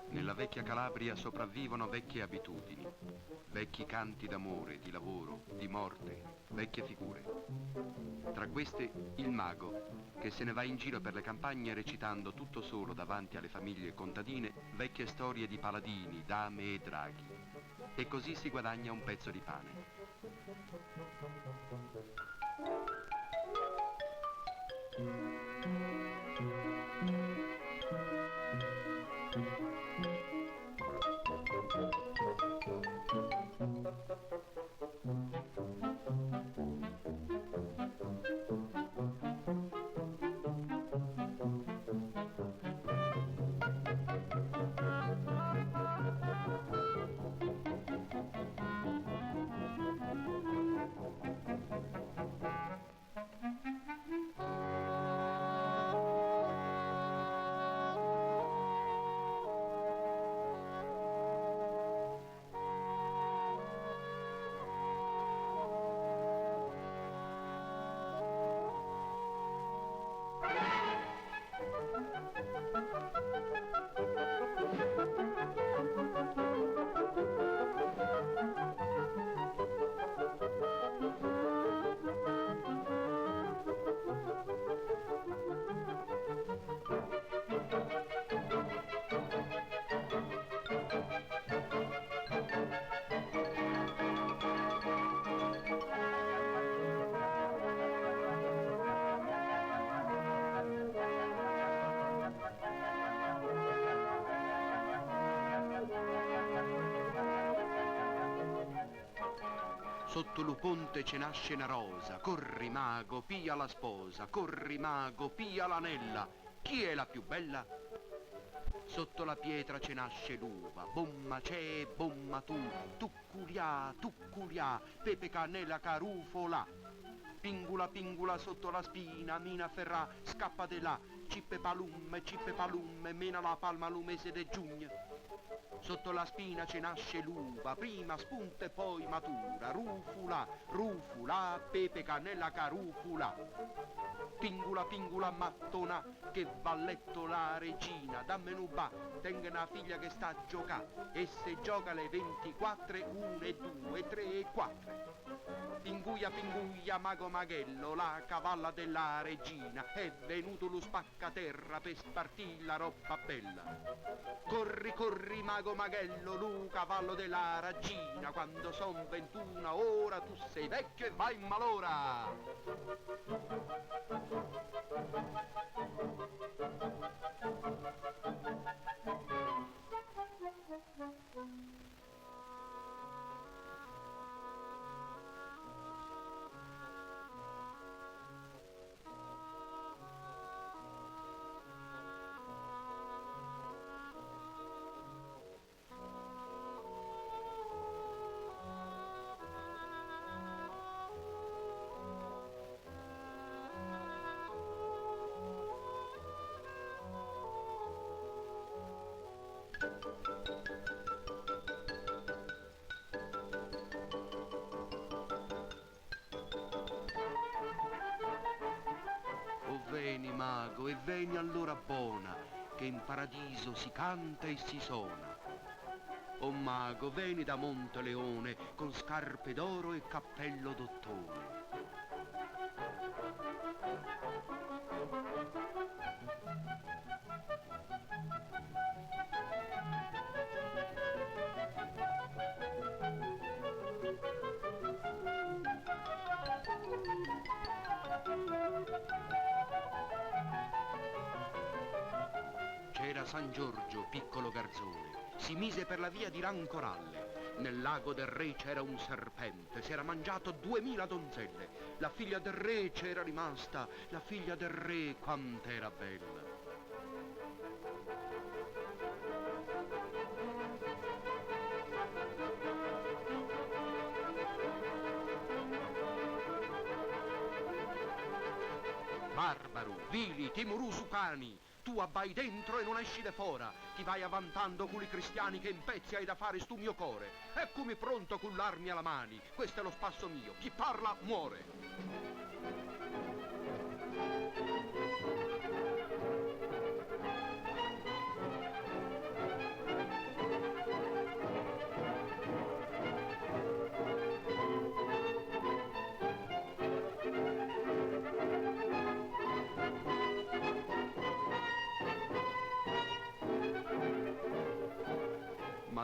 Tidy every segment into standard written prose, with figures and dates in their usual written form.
Nella vecchia Calabria sopravvivono vecchie abitudini, vecchi canti d'amore, di lavoro, di morte, vecchie figure. Tra queste il mago, che se ne va in giro per le campagne recitando tutto solo davanti alle famiglie contadine vecchie storie di paladini, dame e draghi. E così si guadagna un pezzo di pane. Sotto lo ponte ce nasce una rosa, corri mago, pia la sposa, corri mago, pia l'anella, chi è la più bella? Sotto la pietra ce nasce l'uva, bomma c'è, bomma tu, tucculià, pepe cannella carufola. Pingula, pingula sotto la spina, mina ferrà, scappa de là, cippe palumme, mena la palma al mese de giugno. Sotto la spina ce nasce l'uva, prima spunta e poi matura, rufula, pepe cannella carufula. Pingula, pingula mattona, che va a letto la regina, dammi un ba, tenga una figlia che sta a giocare, e se gioca le 24, 1, 2, 3, 4. Pinguia, mago maghello, la cavalla della regina, è venuto lo spaccaterra per spartire la roba bella. Corri, mago maghello, lu cavallo della regina, quando son 21 ora tu sei vecchio e vai in malora. Veni mago e veni all'ora buona, che in paradiso si canta e si suona. O mago, veni da Monteleone con scarpe d'oro e cappello d'ottone. C'era San Giorgio, piccolo garzone, si mise per la via di Rancoralle. Nel lago del re c'era un serpente, si era mangiato 2000 donzelle. La figlia del re c'era rimasta, la figlia del re quant'era bella. Barbaro, vili, timorusu cani, tu abbai dentro e non esci de fora, ti vai avvantando culi cristiani che in pezzi hai da fare stu mio core. Eccomi pronto con l'armi alla mani, questo è lo spasso mio, chi parla muore.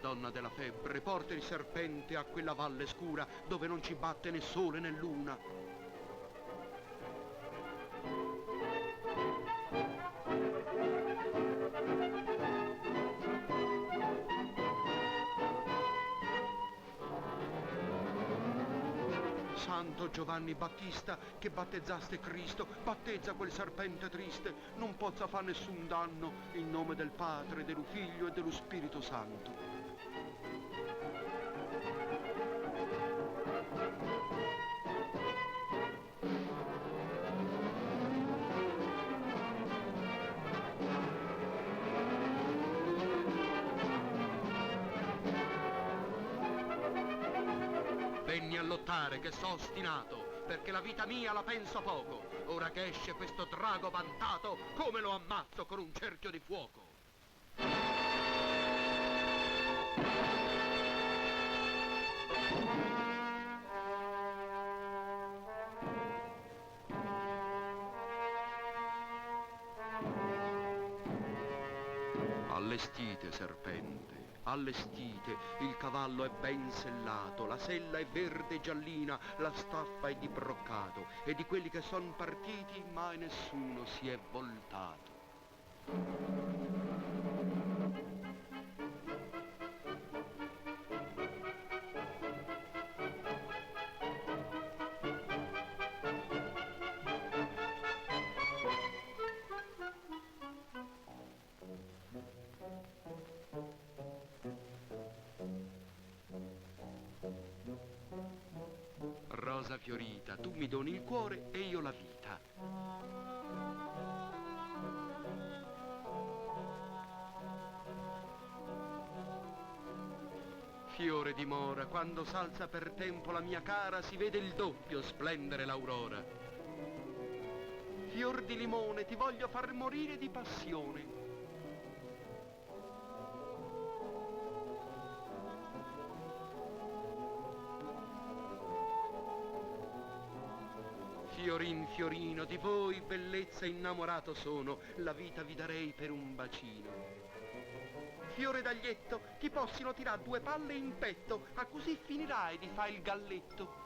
Madonna della febbre, porta il serpente a quella valle scura dove non ci batte né sole né luna. Santo Giovanni Battista, che battezzaste Cristo, battezza quel serpente triste, non pozza fa nessun danno, in nome del Padre, dello Figlio e dello Spirito Santo. Venni a lottare che so ostinato, perché la vita mia la penso poco. Ora che esce questo drago vantato, come lo ammazzo con un cerchio di fuoco. Allestite, serpente, allestite, il cavallo è ben sellato, la sella è verde e giallina, la staffa è di broccato, e di quelli che son partiti mai nessuno si è voltato. Rosa fiorita, tu mi doni il cuore e io la vita. Fiore di mora, quando s'alza per tempo la mia cara, si vede il doppio splendere l'aurora. Fior di limone, ti voglio far morire di passione. Fiorin fiorino, di voi bellezza innamorato sono, la vita vi darei per un bacino. Fiore d'aglietto, ti possino tirare due palle in petto, a così finirai di fa il galletto.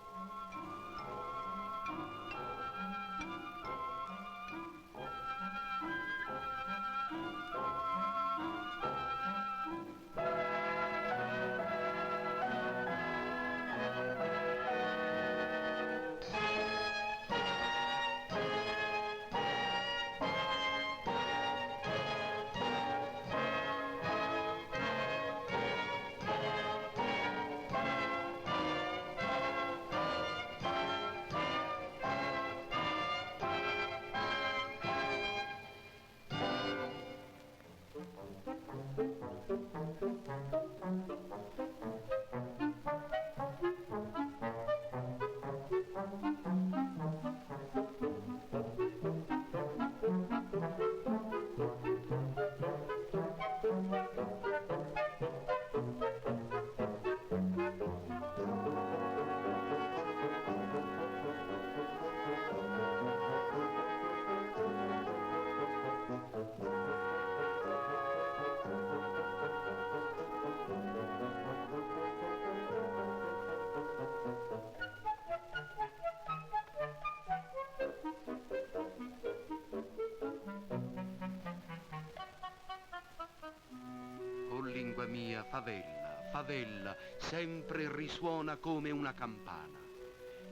Lingua mia, favella, favella, sempre risuona come una campana.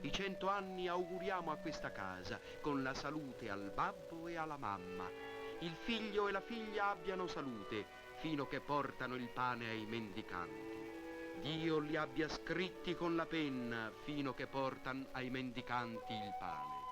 I 100 anni auguriamo a questa casa, con la salute al babbo e alla mamma. Il figlio e la figlia abbiano salute, fino che portano il pane ai mendicanti. Dio li abbia scritti con la penna, fino che portano ai mendicanti il pane.